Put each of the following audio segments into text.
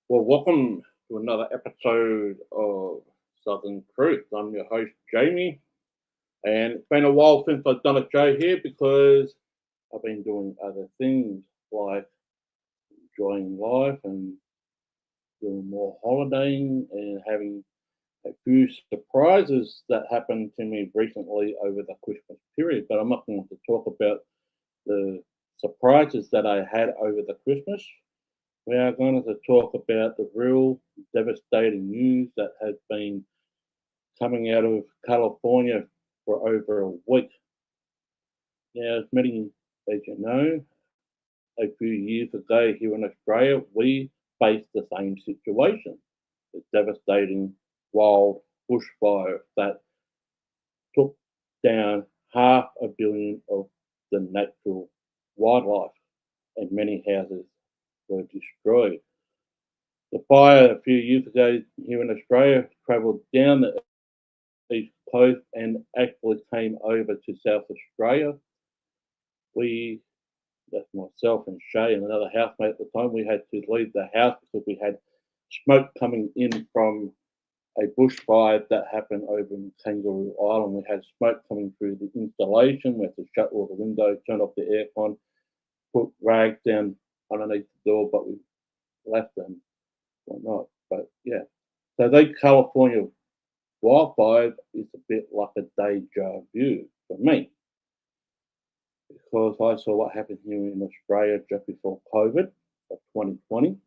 Well, welcome to another episode of Southern Truth. I'm your host, Jamie, and it's been a while since I've done a show here because I've been doing other things like enjoying life and doing more holidaying and having a few surprises that happened to me recently over the Christmas period. But I'm not going to talk about the surprises that I had over the Christmas. We are going to talk about the real devastating news that has been coming out of California for over a week. Now, as many as you know, a few years ago here in Australia, we faced the same situation, the devastating wild bushfire that took down 500 million of the natural wildlife, and many houses were destroyed. The fire a few years ago here in Australia travelled down the east coast and actually came over to South Australia. That's myself and Shay and another housemate at the time, we had to leave the house because we had smoke coming in from a bushfire that happened over in Kangaroo Island. We had smoke coming through the installation. We had to shut all the windows, turn off the aircon, put rags down underneath the door, but we left them whatnot. But yeah, so the California wildfire is a bit like a deja vu for me because I saw what happened here in Australia just before COVID of 2020,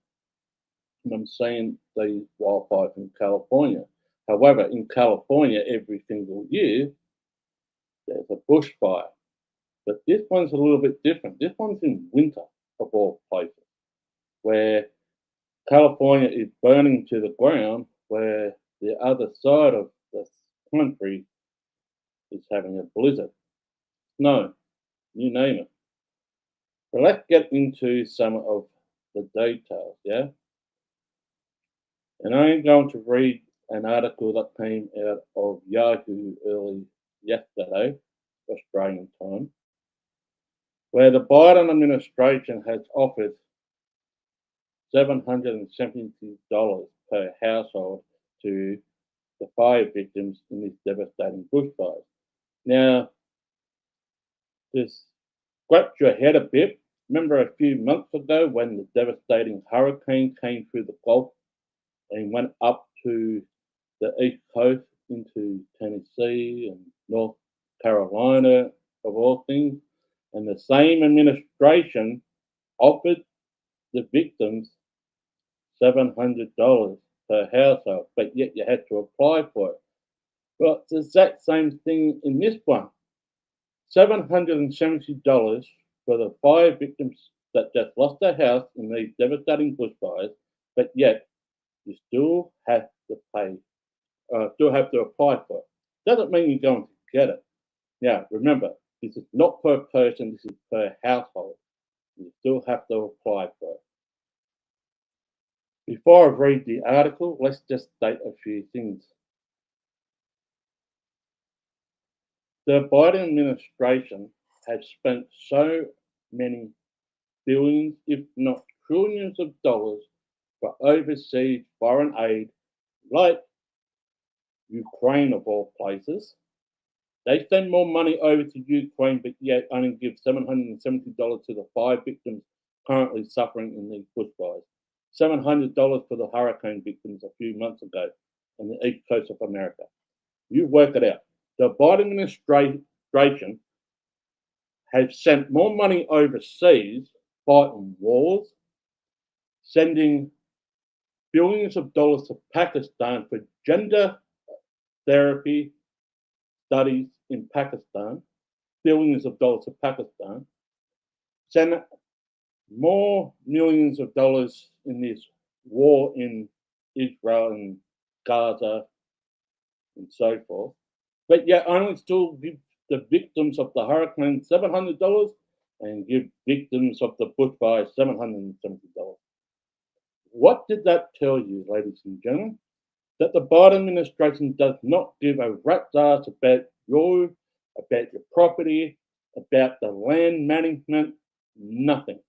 and I'm seeing the wildfires in California. However, in California, every single year there's a bushfire, but this one's a little bit different. This one's in winter, of all places, where California is burning to the ground, where the other side of the country is having a blizzard. Snow, you name it. So let's get into some of the details, yeah? And I'm going to read an article that came out of Yahoo early yesterday, Australian time, where the Biden administration has offered $770 per household to the fire victims in these devastating bushfires. Now, just scratch your head a bit. Remember a few months ago when the devastating hurricane came through the Gulf and went up to the East Coast into Tennessee and North Carolina, of all things, and the same administration offered the victims $700 per household, but yet you had to apply for it. Well, it's the exact same thing in this one. $770 for the fire victims that just lost their house in these devastating bushfires, but yet you still have to pay, still have to apply for it. Doesn't mean you're going to get it. Now, remember, this is not per person, this is per household. You still have to apply for it. Before I read the article, let's just state a few things. The Biden administration has spent so many billions, if not trillions of dollars for overseas foreign aid, like Ukraine of all places. They send more money over to Ukraine, but yet only give $770 to the fire victims currently suffering in these bushfires. $700 for the hurricane victims a few months ago on the east coast of America. You work it out. The Biden administration has sent more money overseas fighting wars, sending billions of dollars to Pakistan for gender therapy studies in Pakistan, billions of dollars to Pakistan, send more millions of dollars in this war in Israel and Gaza and so forth, but yet only still give the victims of the hurricane $700 and give victims of the bushfire $770. What did that tell you, ladies and gentlemen? That the Biden administration does not give a rat's ass about you, about your property, about the land management, nothing.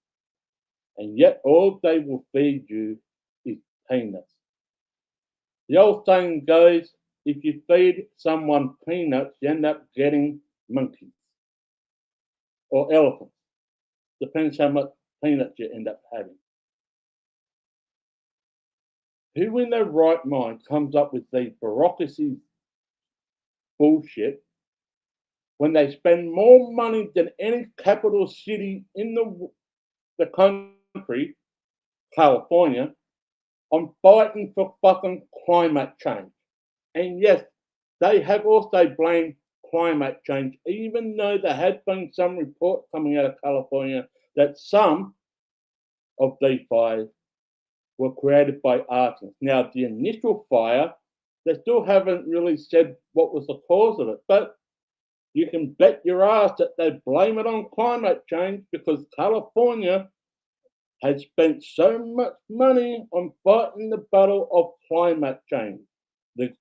And yet all they will feed you is peanuts. The old saying goes, if you feed someone peanuts, you end up getting monkeys or elephants. Depends how much peanuts you end up having. Who in their right mind comes up with these bureaucracy bullshit when they spend more money than any capital city in the country, California, on fighting for fucking climate change? And yes, they have also blamed climate change, even though there has been some report coming out of California that some of these fires were created by arsonists. Now, the initial fire, they still haven't really said what was the cause of it, but you can bet your ass that they blame it on climate change because California has spent so much money on fighting the battle of climate change, the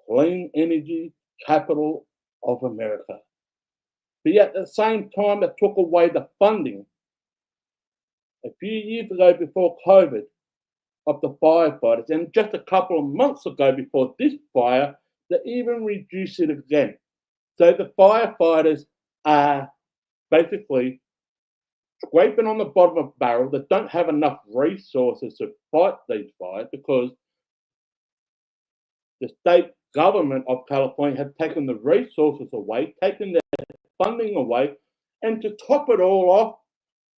clean energy capital of America. But yet at the same time, they took away the funding a few years ago before COVID of the firefighters, and just a couple of months ago before this fire, they even reduced it again. So the firefighters are basically scraping on the bottom of a barrel that don't have enough resources to fight these fires because the state government of California have taken the resources away, taken their funding away, and to top it all off,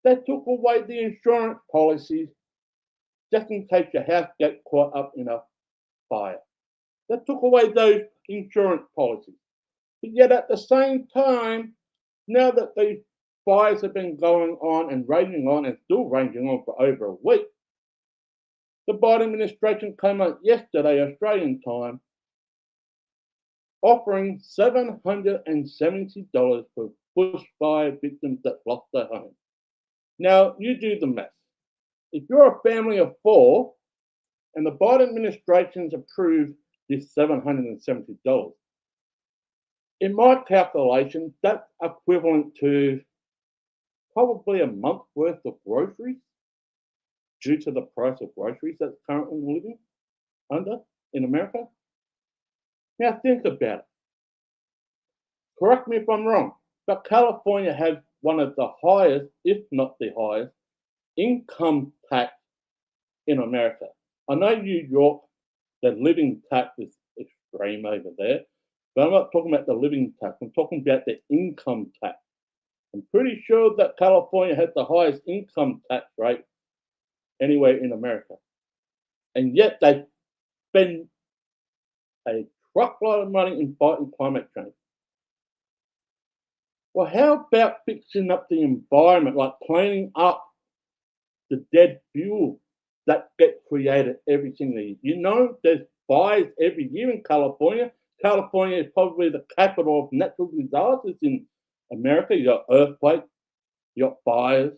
they took away the insurance policies just in case your house gets caught up in a fire. They took away those insurance policies. But yet at the same time, now that these fires have been going on and raging on and still raging on for over a week, the Biden administration came out yesterday, Australian time, offering $770 for bushfire victims that lost their home. Now, you do the math. If you're a family of four and the Biden administration's approved this $770, in my calculation, that's equivalent to probably a month's worth of groceries due to the price of groceries that's currently living under in America. Now think about it. Correct me if I'm wrong, but California has one of the highest, if not the highest, income tax in America. I know New York, the living tax is extreme over there, but I'm not talking about the living tax. I'm talking about the income tax. I'm pretty sure that California has the highest income tax rate anywhere in America. And yet they spend a truckload of money in fighting climate change. Well, how about fixing up the environment, like cleaning up the dead fuel that get created every single year? You know, there's fires every year in California. California is probably the capital of natural disasters in America. You got earthquakes, you got fires,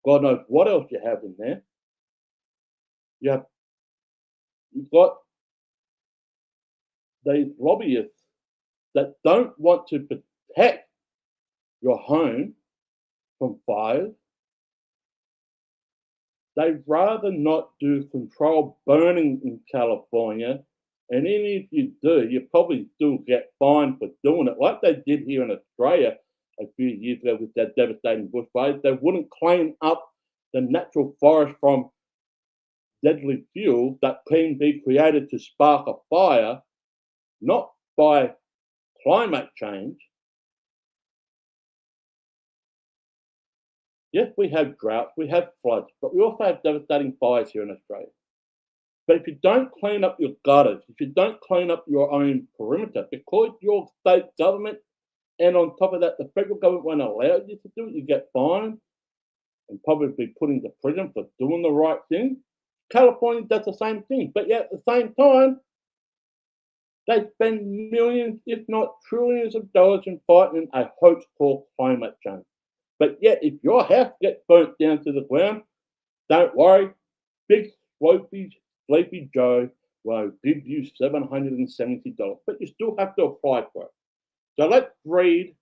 God knows what else you have in there. You've got these lobbyists that don't want to protect your home from fires. They'd rather not do controlled burning in California. And even if you do, you probably still get fined for doing it, like they did here in Australia a few years ago with that devastating bushfires. They wouldn't clean up the natural forest from deadly fuel that can be created to spark a fire, not by climate change. Yes, we have droughts, we have floods, but we also have devastating fires here in Australia. But if you don't clean up your gutters, if you don't clean up your own perimeter, because your state government and on top of that, the federal government won't allow you to do it, you get fined and probably be put into prison for doing the right thing. California does the same thing, but yet at the same time, they spend millions, if not trillions of dollars in fighting a hoax called climate change. But yet, if your house gets burnt down to the ground, don't worry, big Sleepy Joe will give you $770, but you still have to apply for it. So let's read,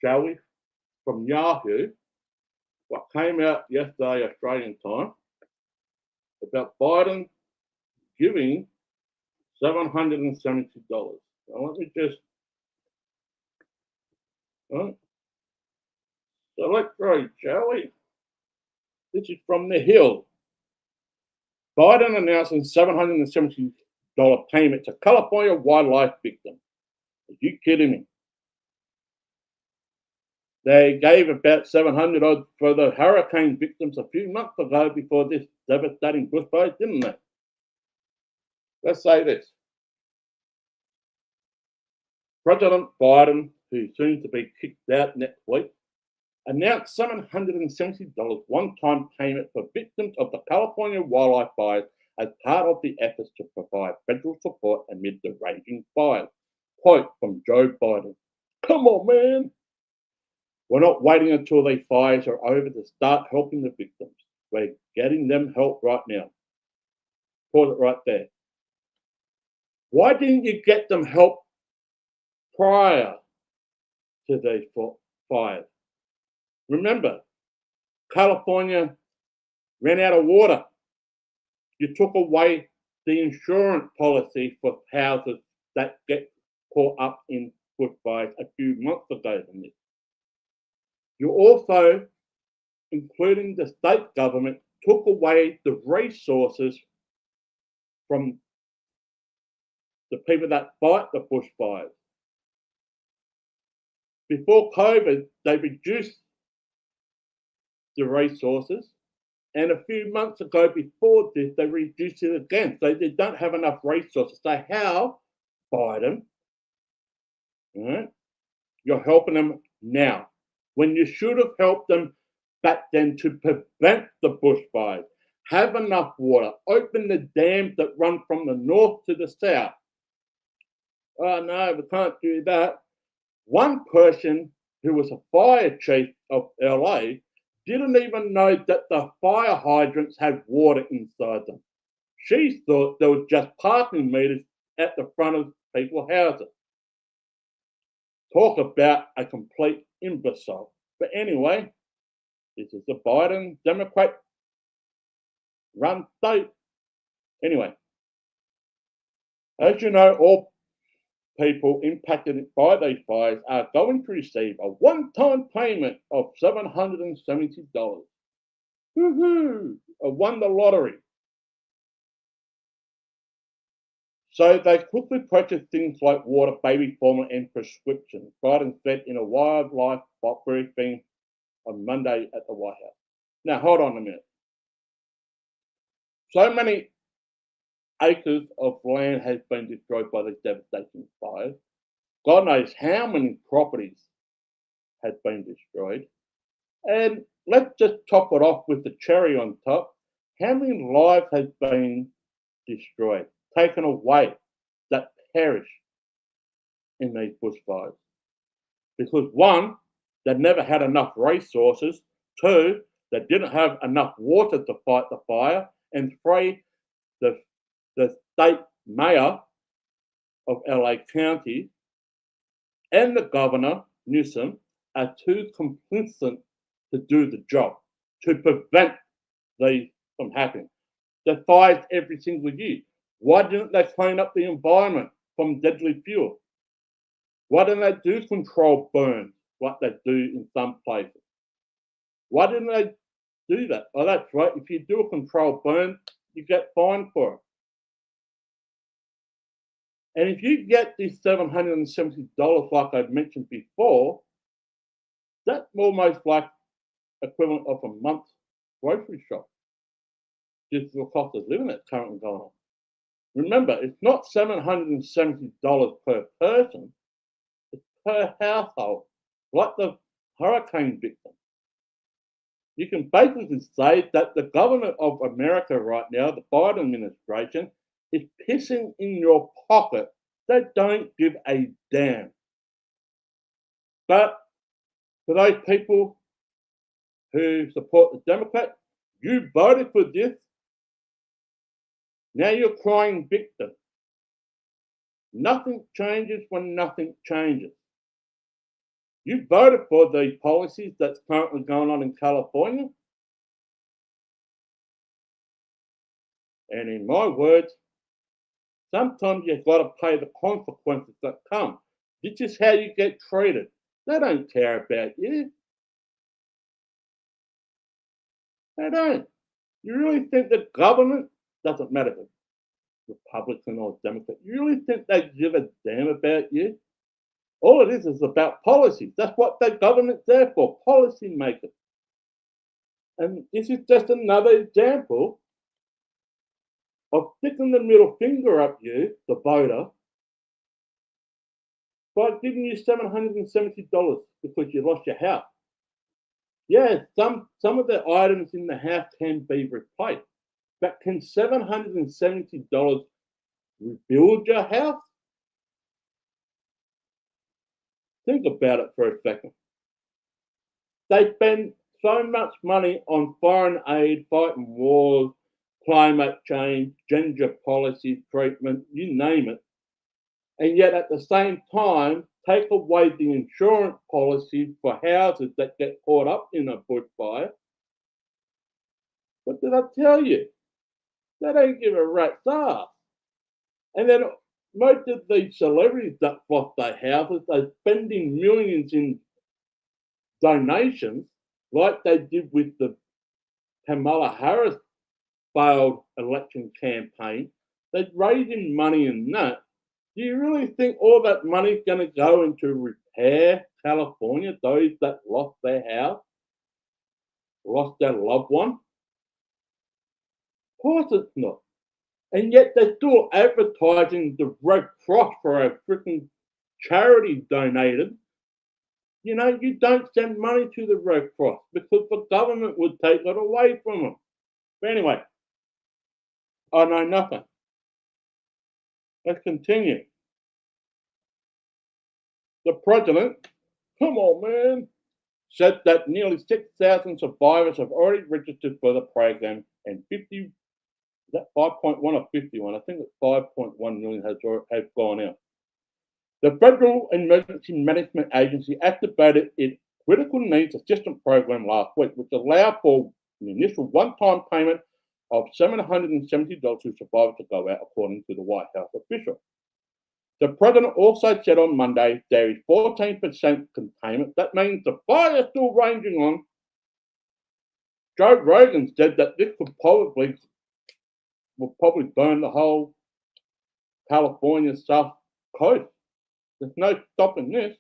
shall we, from Yahoo, what came out yesterday, Australian time, about Biden giving $770. Now let me just, right? So let's read, shall we? This is from The Hill. Biden announcing $770 payment to California wildlife victims. Are you kidding me? They gave about 700 odd for the hurricane victims a few months ago before this devastating bushfire, didn't they? Let's say this. President Biden, who's soon to be kicked out next week, announced $770 one-time payment for victims of the California wildlife fires as part of the efforts to provide federal support amid the raging fires. Quote from Joe Biden. Come on, man. We're not waiting until these fires are over to start helping the victims. We're getting them help right now. Pause it right there. Why didn't you get them help prior to these fires? Remember, California ran out of water. You took away the insurance policy for houses that get caught up in bushfires a few months ago than this. You also, including the state government, took away the resources from the people that fight the bushfires. Before COVID, they reduced the resources, and a few months ago before this, they reduced it again. So they don't have enough resources. So how, Biden, right, you're helping them now when you should have helped them back then to prevent the bushfires? Have enough water, open the dams that run from the north to the south. Oh no, we can't do that. One person who was a fire chief of LA didn't even know that the fire hydrants had water inside them. She thought there was just parking meters at the front of people's houses. Talk about a complete imbecile. But anyway, this is the Biden Democrat run state. Anyway, as you know, all people impacted by these fires are going to receive a one-time payment of $770. Woohoo! I won the lottery. So they quickly purchased things like water, baby formula, and prescriptions. Biden said in a wildlife briefing on Monday at the White House. Now, hold on a minute. So many acres of land has been destroyed by these devastating fires. God knows how many properties have been destroyed. And let's just top it off with the cherry on top. How many lives has been destroyed, taken away, that perish in these bushfires? Because one, they never had enough resources. Two, they didn't have enough water to fight the fire. And three, the state mayor of LA County and the governor, Newsom, are too complicit to do the job, to prevent these from happening. They fires every single year. Why didn't they clean up the environment from deadly fuel? Why didn't they do controlled burns like they do in some places? Why didn't they do that? Oh, that's right. If you do a controlled burn, you get fined for it. And if you get this $770, like I've mentioned before, that's almost like equivalent of a month's grocery shop. Just the cost of living that's currently going on. Remember, it's not $770 per person, it's per household, like the hurricane victim. You can basically say that the government of America right now, the Biden administration, is pissing in your pocket. They don't give a damn. But for those people who support the Democrats, you voted for this. Now you're crying victim. Nothing changes when nothing changes. You voted for the policies that's currently going on in California. And in my words, sometimes you've got to pay the consequences that come. This is how you get treated. They don't care about you. They don't. You really think the government, doesn't matter if it's Republican or Democrat, you really think they give a damn about you? All it is about policies. That's what the government's there for, policy makers. And this is just another example of sticking the middle finger up you, the voter, by giving you $770 because you lost your house. Yeah, some of the items in the house can be replaced, but can $770 rebuild your house? Think about it for a second. They spend so much money on foreign aid, fighting wars, climate change, gender policy, treatment, you name it. And yet at the same time, take away the insurance policy for houses that get caught up in a bushfire. What did I tell you? They don't give a rat's ass. And then most of these celebrities that lost their houses are spending millions in donations, like they did with the Kamala Harris failed election campaign. They're raising money in that. Do you really think all that money is going to go into repair California, those that lost their house, lost their loved one? Of course it's not. And yet they're still advertising the Red Cross for a freaking charity donated. You know, you don't send money to the Red Cross because the government would take it away from them. But anyway, I know nothing. Let's continue. The president, come on, man, said that nearly 6,000 survivors have already registered for the program and 50, is that 5.1 or 51? I think it's 5.1 million has gone out. The Federal Emergency Management Agency activated its Critical Needs Assistance Program last week, which allowed for an initial one-time payment of $770 to survivors to go out, according to the White House official. The president also said on Monday there is 14% containment. That means the fire is still raging on. Joe Rogan said that this will probably burn the whole California South Coast. There's no stopping this.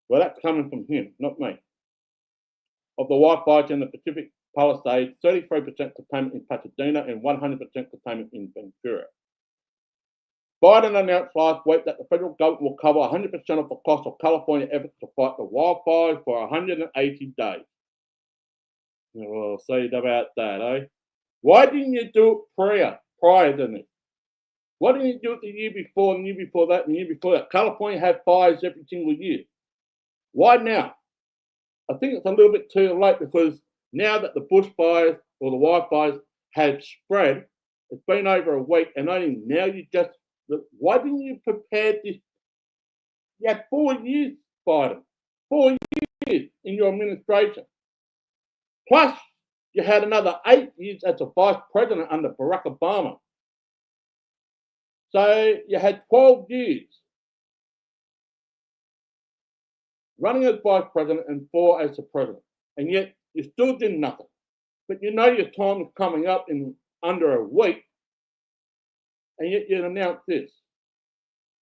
Well, that's coming from him, not me. Of the wildfires in the Pacific Palisades, 33% containment in Pasadena and 100% containment in Ventura. Biden announced last week that the federal government will cover 100% of the cost of California efforts to fight the wildfires for 180 days. Well, see about that, eh? Why didn't you do it prior to this? Why didn't you do it the year before, and the year before that, and the year before that? California had fires every single year. Why now? I think it's a little bit too late, because now that the bushfires or the wildfires have spread, it's been over a week, and only now why didn't you prepare this? You had 4 years, Biden. 4 years in your administration. Plus, you had another 8 years as a vice president under Barack Obama. So you had 12 years running as vice president and 4 as the president. And yet you still did nothing. But you know your time is coming up in under a week, and yet you announce this.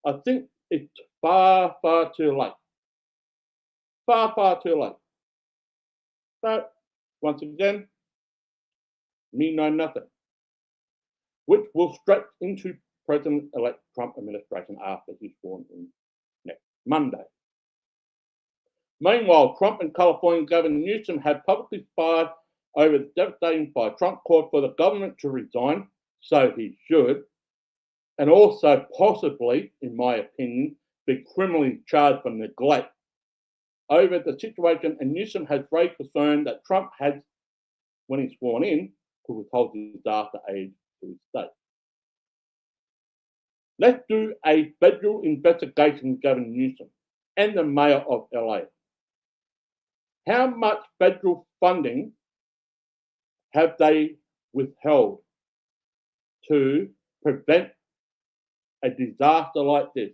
I think it's far, far too late. Far, far too late. But once again, me know nothing, which will stretch into President-elect Trump administration after he's sworn in next Monday. Meanwhile, Trump and California Governor Newsom have publicly fired over the devastating fire. Trump called for the government to resign, so he should, and also possibly, in my opinion, be criminally charged for neglect over the situation. And Newsom has raised concern that Trump has, when he's sworn in, to withhold disaster aid to his state. Let's do a federal investigation, Governor Newsom and the mayor of LA. How much federal funding have they withheld to prevent a disaster like this?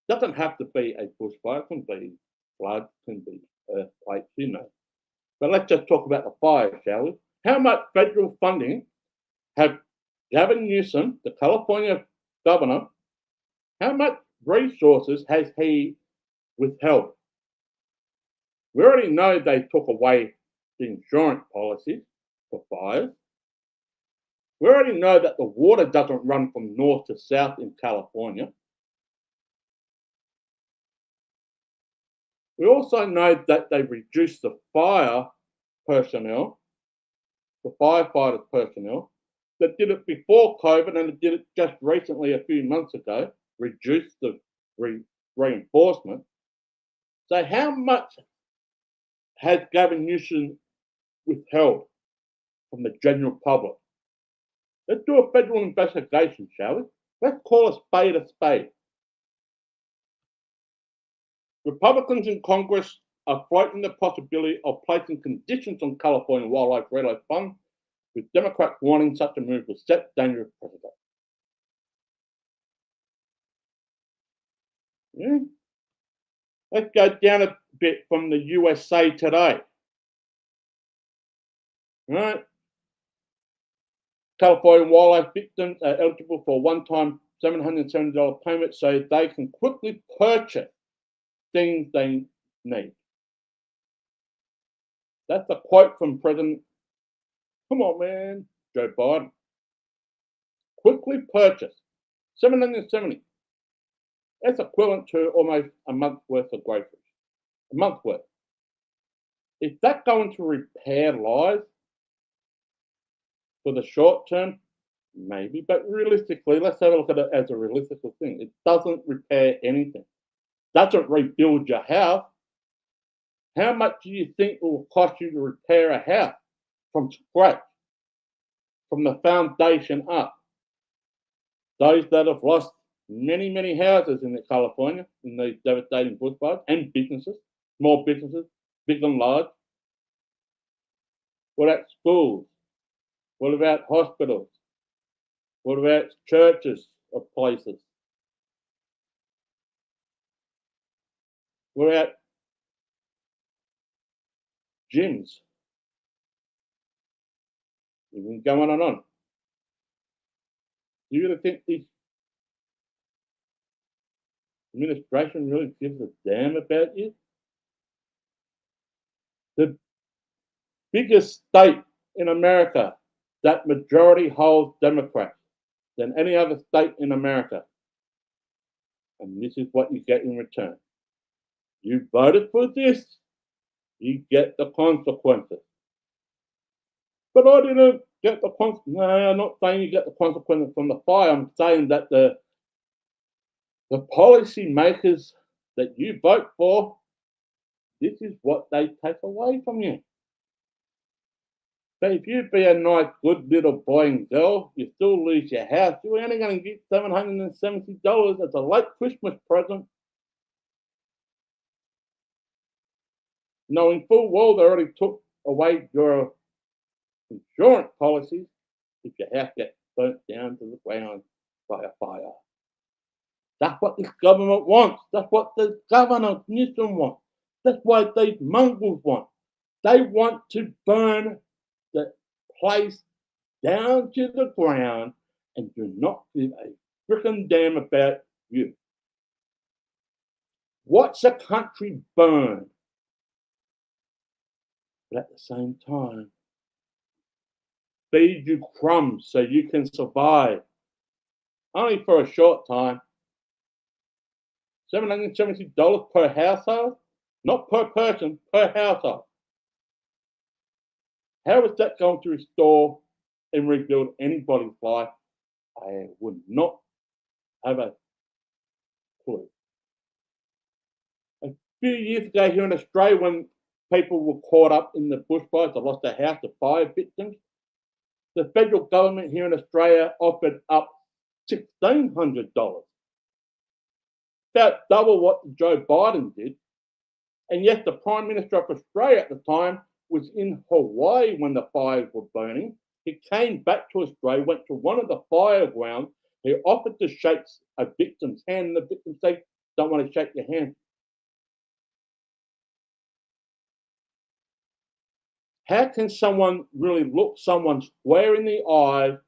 Doesn't have to be a bushfire, it can be floods, can be earthquakes, you know. But let's just talk about the fire, shall we? How much federal funding have Gavin Newsom, the California governor, how much resources has he withheld? We already know they took away the insurance policies for fires. We already know that the water doesn't run from north to south in California. We also know that they reduced the fire personnel, the firefighters personnel, that did it before COVID and did it just recently a few months ago, reduced the reinforcement. So how much has Gavin Newsom withheld from the general public? Let's do a federal investigation, shall we? Let's call a spade a spade. Republicans in Congress are floating the possibility of placing conditions on California Wildlife Relief Fund, with Democrats warning such a move will set dangerous precedent. Let's go down a bit from the USA Today. Right. California wildlife victims are eligible for a one-time $770 payment so they can quickly purchase things they need. That's a quote from President, come on man, Joe Biden. Quickly purchase $770. That's equivalent to almost a month's worth of groceries. A month's worth. Is that going to repair lives for the short term? Maybe, but realistically, let's have a look at it as a realistic thing. It doesn't repair anything. Doesn't rebuild your house. How much do you think it will cost you to repair a house from scratch, from the foundation up? Those that have lost many, many houses in California in these devastating bushfires, and businesses, small businesses, big and large. What about schools? What about hospitals? What about churches of places? We're at gyms. We've been going on and on. Do you really think the administration really gives a damn about you? The biggest state in America that majority holds Democrats than any other state in America. And this is what you get in return. You voted for this, you get the consequences. But I didn't get the consequences. No, I'm not saying you get the consequences from the fire. I'm saying that the policy makers that you vote for, this is what they take away from you. So if you be a nice, good little boy and girl, you still lose your house. You're only going to get $770 as a late Christmas present, knowing full well they already took away your insurance policies if your house gets burnt down to the ground by a fire. That's what this government wants. That's what the Governor Newsom wants. That's what these mongrels want. They want to burn the place down to the ground and do not give a frickin' damn about you. Watch a country burn, but at the same time, feed you crumbs so you can survive. Only for a short time. $770 per household, not per person, per household. How is that going to restore and rebuild anybody's life? I would not have a clue. A few years ago here in Australia, when people were caught up in the bushfires, they lost their house to fire victims, the federal government here in Australia offered up $1,600. About double what Joe Biden did. And yes, the Prime Minister of Australia at the time was in Hawaii when the fires were burning. He came back to Australia, went to one of the fire grounds. He offered to shake a victim's hand, and the victim said, "Don't want to shake your hand." How can someone really look someone square in the eye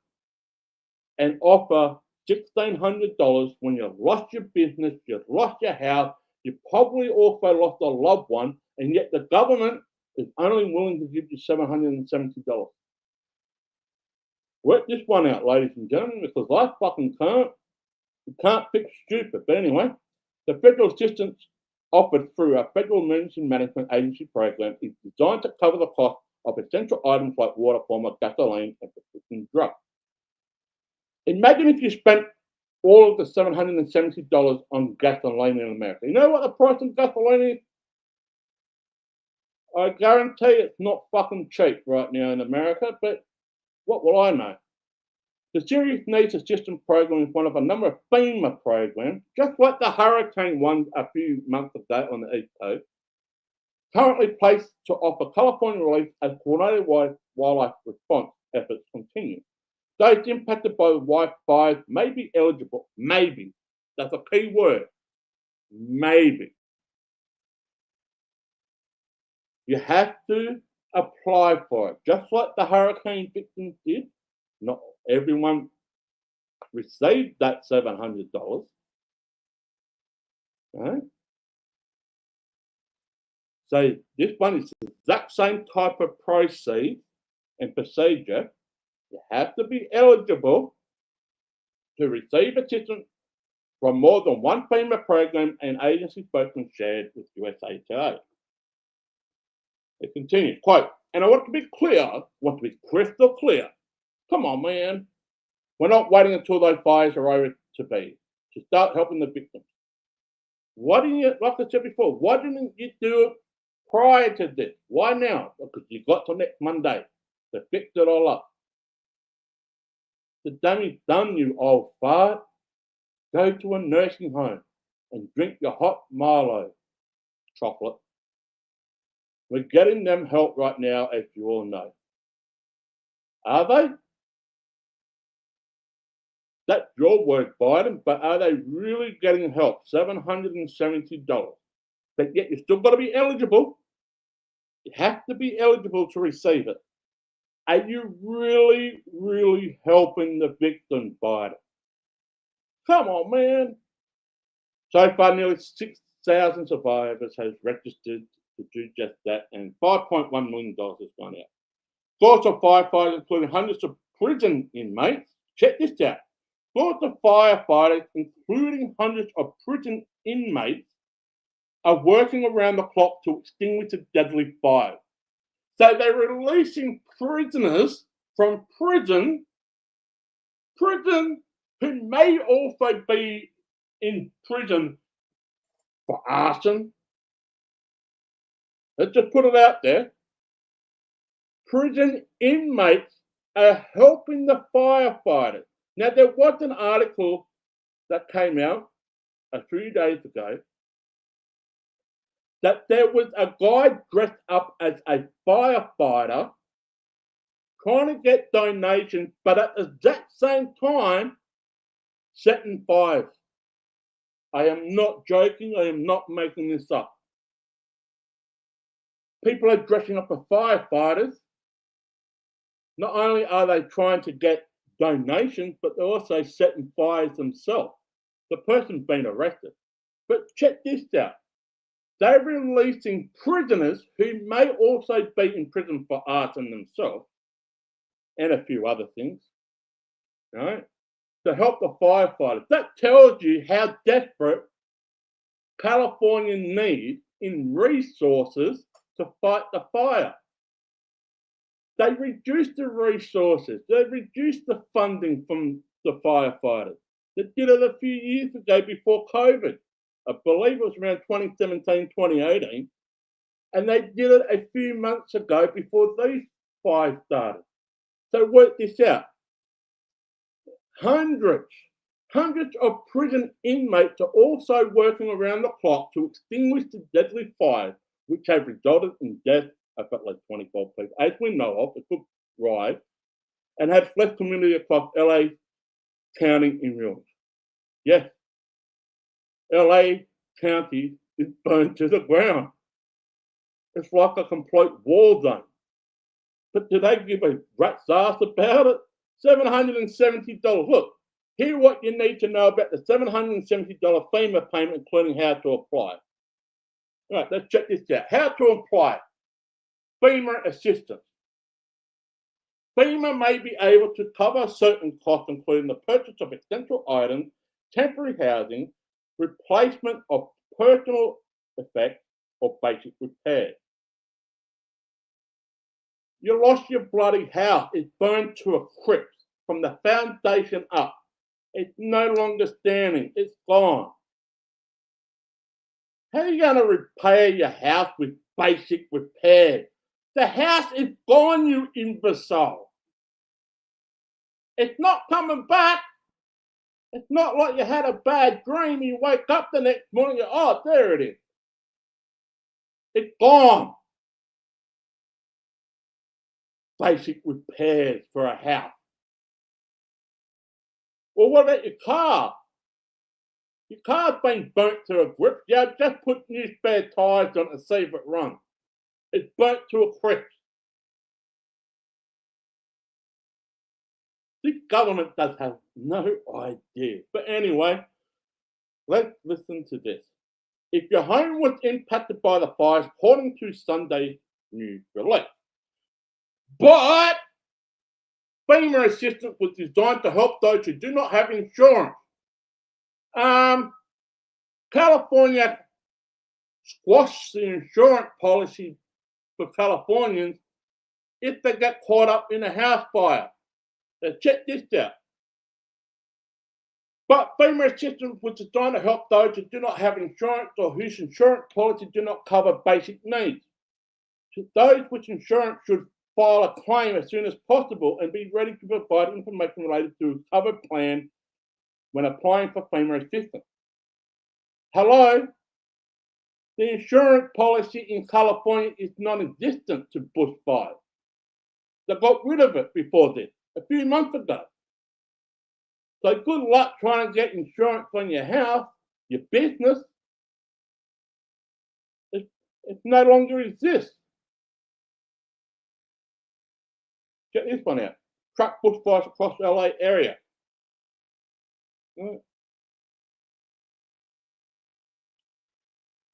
and offer $1,600 when you've lost your business, you've lost your house, you probably also lost a loved one, and yet the government is only willing to give you $770? Work this one out, ladies and gentlemen, because I fucking can't. You can't fix stupid. But anyway, the federal assistance offered through our Federal Emergency Management Agency program is designed to cover the cost of essential items like water, formula, gasoline, and prescription drugs. Imagine if you spent all of the $770 on gasoline in America. You know what the price of gasoline is? I guarantee it's not fucking cheap right now in America, but what will I know? The Serious Needs Assistance Program is one of a number of FEMA programs, just like the hurricane one a few months ago on the East Coast, currently placed to offer California relief as tornado wildlife response efforts continue. Those impacted by wildfires may be eligible. Maybe. That's a key word. Maybe. You have to apply for it, just like the hurricane victims did. Not everyone received that $700. Right? So this one is the exact same type of proceed and procedure. You have to be eligible to receive assistance from more than one FEMA program and agency spokesman shared with USA Today. It continues, quote, and I want to be clear, want to be crystal clear. Come on, man. We're not waiting until those fires are over to start helping the victims. Why didn't you, like I said before, why didn't you do it prior to this? Why now? Because you got till next Monday to fix it all up. The damage done, you old fart. Go to a nursing home and drink your hot Milo chocolate. We're getting them help right now, as you all know. Are they? That's your word, Biden, but are they really getting help? $770. but yet you still got to be eligible. You have to be eligible to receive it. Are you really, really helping the victim by it? Come on, man. So far, nearly 6,000 survivors has registered to do just that, and $5.1 million has gone out. Scores of firefighters, including hundreds of prison inmates. Check this out. Scores of firefighters, including hundreds of prison inmates, are working around the clock to extinguish a deadly fire. So they're releasing prisoners from prison who may also be in prison for arson. Let's just put it out there. Prison inmates are helping the firefighters. Now, there was an article that came out a few days ago that there was a guy dressed up as a firefighter trying to get donations, but at the exact same time, setting fires. I am not joking. I am not making this up. People are dressing up as firefighters. Not only are they trying to get donations, but they're also setting fires themselves. The person's been arrested. But check this out. They're releasing prisoners who may also be in prison for arson themselves and a few other things, right, to help the firefighters. That tells you how desperate California needs in resources to fight the fire. They reduced the resources. They reduced the funding from the firefighters. They did it a few years ago before COVID. I believe it was around 2017, 2018. And they did it a few months ago before these fires started. So work this out. Hundreds of prison inmates are also working around the clock to extinguish the deadly fires, which have resulted in death of at least 24 people, as we know of. It took rise and have left community across LA County in ruins. Yes, LA County is burned to the ground. It's like a complete war zone. But do they give a rat's ass about it? $770. Look, hear what you need to know about the $770 FEMA payment, including how to apply. All right, let's check this out. How to apply FEMA assistance. FEMA may be able to cover certain costs, including the purchase of essential items, temporary housing, replacement of personal effects, or basic repairs. You lost your bloody house. It's burned to a crisp from the foundation up. It's no longer standing. It's gone. How are you going to repair your house with basic repairs? The house is gone, you imbecile. It's not coming back. It's not like you had a bad dream. You wake up the next morning, oh, there it is. It's gone. Basic repairs for a house. Well, what about your car? Your car's been burnt to a grip. Yeah, just put new spare tyres on it and see if it runs. It's burnt to a crisp. This government does have no idea. But anyway, let's listen to this. If your home was impacted by the fires, according to Sunday's news release. But FEMA assistance was designed to help those who do not have insurance. California squashed the insurance policy for Californians if they get caught up in a house fire. Now check this out. But FEMA assistance was designed to help those who do not have insurance or whose insurance policy do not cover basic needs. So those with insurance should file a claim as soon as possible and be ready to provide information related to a covered plan when applying for FEMA assistance. Hello? The insurance policy in California is non-existent to bushfires. They got rid of it before this, a few months ago. So good luck trying to get insurance on your house, your business. It no longer exists. Check this one out. Truck bushfires across LA area.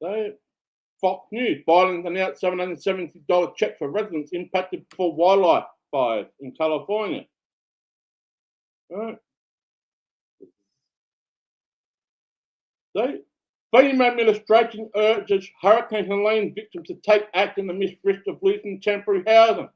So, Fox News, Biden announced $770 check for residents impacted for wildlife fires in California. Right. So, FEMA administration urges Hurricane Helene victims to take action amidst risk of losing temporary housing.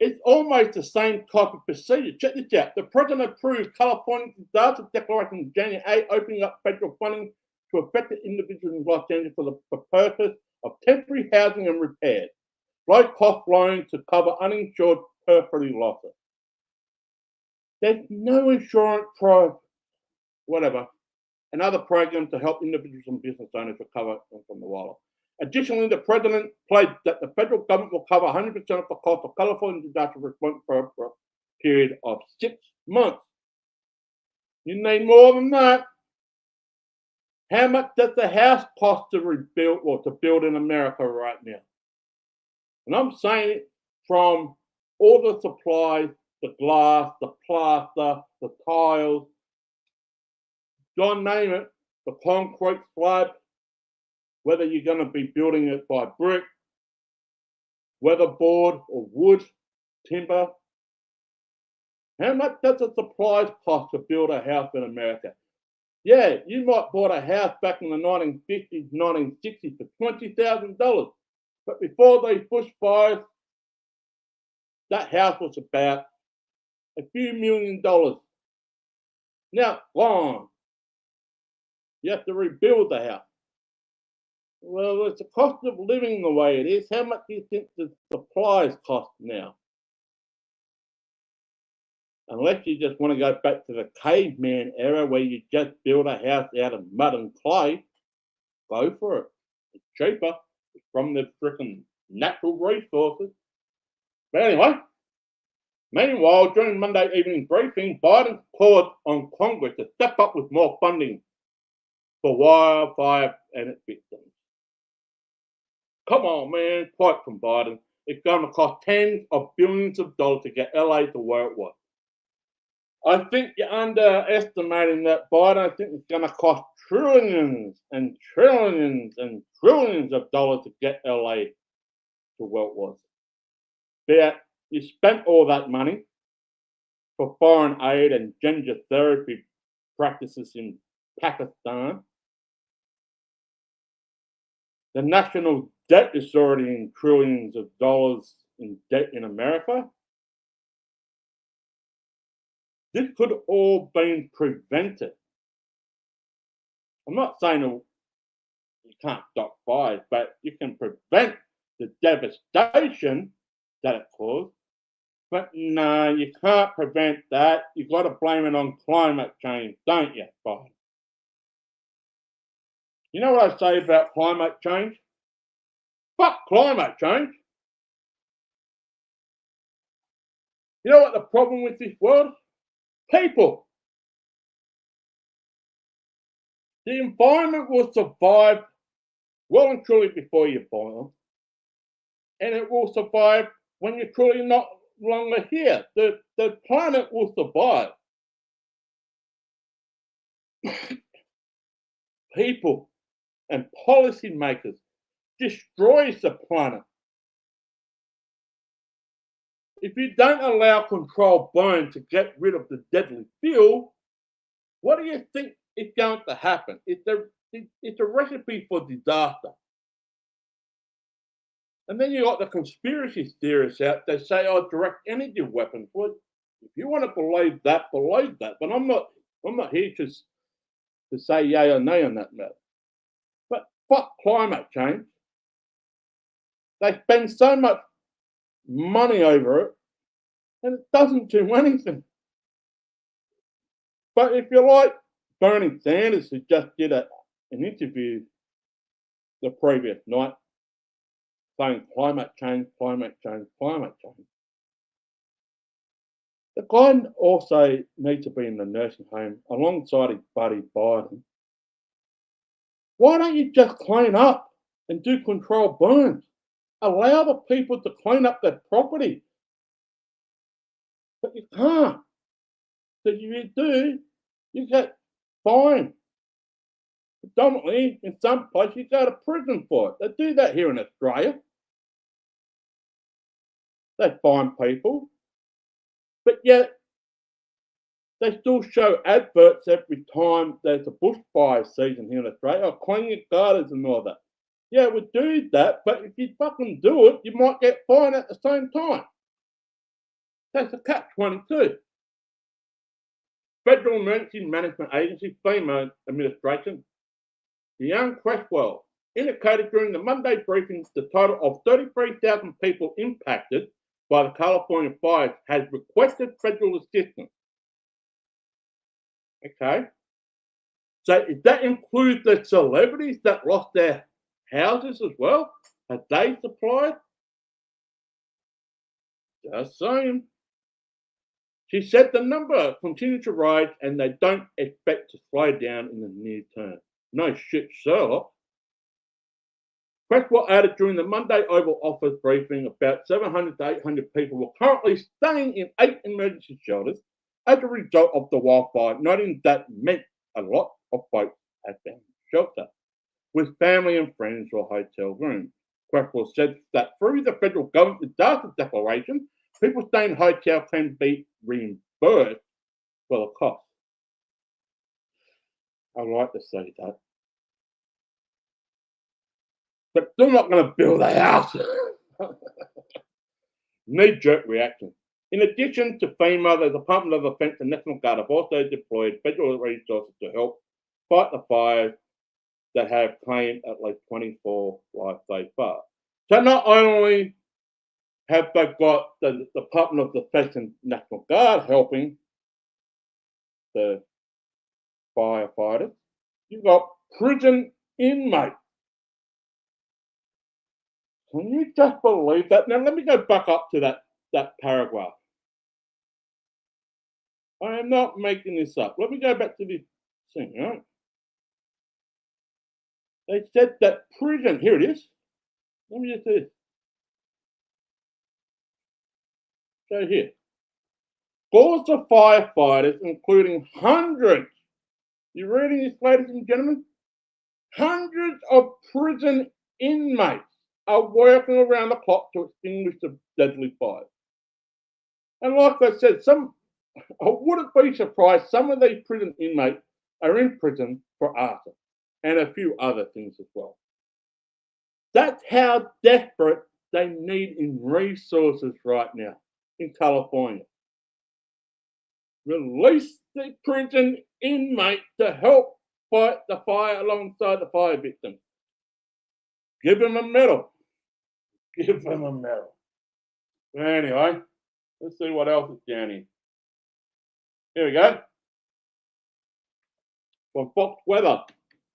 It's almost the same type of procedure. Check this out. The president approved California's disaster declaration in January 8, opening up federal funding to affected individuals in Los Angeles for the purpose of temporary housing and repairs, low-cost loans to cover uninsured property losses. There's no insurance whatever, another program to help individuals and business owners recover from the wildfire. Additionally, the president pledged that the federal government will cover 100% of the cost of California disaster response for a period of 6 months. You need more than that. How much does the house cost to rebuild or to build in America right now? And I'm saying it from all the supplies, the glass, the plaster, the tiles, don't name it, the concrete slab, whether you're going to be building it by brick, weatherboard or wood, timber. How much does the supplies cost to build a house in America? Yeah, you might bought a house back in the 1950s, 1960s for $20,000. But before these bushfires, that house was about a few $1,000,000. Now, gone. You have to rebuild the house. Well, it's the cost of living the way it is. How much do you think the supplies cost now? Unless you just want to go back to the caveman era where you just build a house out of mud and clay, go for it. It's cheaper. It's from the freaking natural resources. But anyway, meanwhile, during Monday evening briefing, Biden called on Congress to step up with more funding for wildfire and its victims. Come on, man, quote from Biden. It's going to cost tens of billions of dollars to get LA to where it was. I think you're underestimating that, Biden. I think it's going to cost trillions and trillions and trillions of dollars to get LA to where it was. But you spent all that money for foreign aid and gender therapy practices in Pakistan. The national debt is already in trillions of dollars in debt in America. This could all been prevented. I'm not saying you can't stop fires, but you can prevent the devastation that it caused. But no, you can't prevent that. You've got to blame it on climate change, don't you, Bob? You know what I say about climate change? Fuck climate change. You know what the problem with this world? People. The environment will survive well and truly before you're born. And it will survive when you're truly not longer here. The planet will survive. People and policymakers destroys the planet. If you don't allow controlled burn to get rid of the deadly fuel, what do you think is going to happen? It's a recipe for disaster. And then you got the conspiracy theorists out there say, "Oh, direct energy weapons." Well, if you want to believe that, believe that. But I'm not here to say yay or nay on that matter. But fuck climate change. They spend so much money over it, and it doesn't do anything. But if you like Bernie Sanders, who just did an interview the previous night saying climate change, climate change, climate change. The guy also needs to be in the nursing home alongside his buddy Biden. Why don't you just clean up? and do controlled burns. Allow the people to clean up their property, but you can't. So if you do, you get fined. Predominantly, in some places, you go to prison for it. They do that here in Australia. They fine people, but yet they still show adverts every time there's a bushfire season here in Australia. Oh, clean your gardens and all that. Yeah, we do that, but if you fucking do it, you might get fined at the same time. That's a catch-22. Federal Emergency Management Agency, FEMA administration, Young Cresswell indicated during the Monday briefings the total of 33,000 people impacted by the California fires has requested federal assistance. Okay. So does that include the celebrities that lost their houses as well? Have they supplied? Just saying. She said the number continues to rise and they don't expect to slow down in the near term. No shit, Sherlock. Cresswell added during the Monday Oval Office briefing about 700 to 800 people were currently staying in 8 emergency shelters as a result of the wildfire, noting that meant a lot of folks had found shelter with family and friends or hotel rooms. Cresswell said that through the federal government disaster declaration, people staying in hotels can be reimbursed for the cost. I'd like to say that. But still not going to build a house. Knee-jerk reaction. In addition to FEMA, the Department of Defense and National Guard have also deployed federal resources to help fight the fires that have claimed at least 24 lives so far. So not only have they got the Department of Defense and National Guard helping the firefighters, you've got prison inmates. Can you just believe that? Now let me go back up to that paragraph. I am not making this up. Let me go back to this thing, right? They said that prison, here it is. Let me just do this. So here. Scores of firefighters, including hundreds. You reading this, ladies and gentlemen? Hundreds of prison inmates are working around the clock to extinguish the deadly fires. And like I said, I wouldn't be surprised some of these prison inmates are in prison for arson and a few other things as well. That's how desperate they need in resources right now in California. Release the prison inmate to help fight the fire alongside the fire victims. Give them a medal. Give them a medal. Anyway, let's see what else is down here. Here we go. From Fox Weather,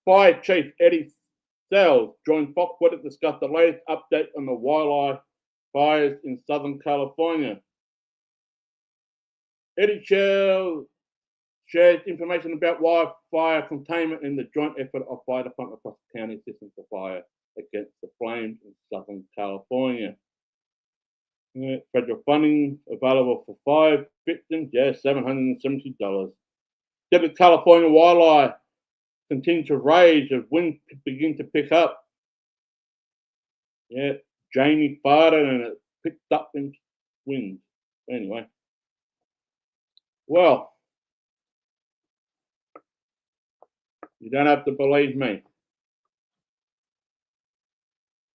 Fire Chief Eddie Sells joined Fox Weather to discuss the latest update on the wildfire fires in Southern California. Eddie Sells shares information about wildfire containment and the joint effort of fire department across the county system for fire against the flames in Southern California. Federal funding available for 5 victims, $770. Did the California wildfire continue to rage as winds begin to pick up? Yeah, Jamie farted and it picked up in winds. Anyway, well, you don't have to believe me.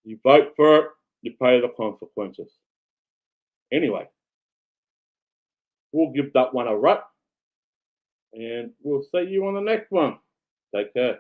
You vote for it, you pay the consequences. Anyway, we'll give that one a wrap, and we'll see you on the next one. Take care.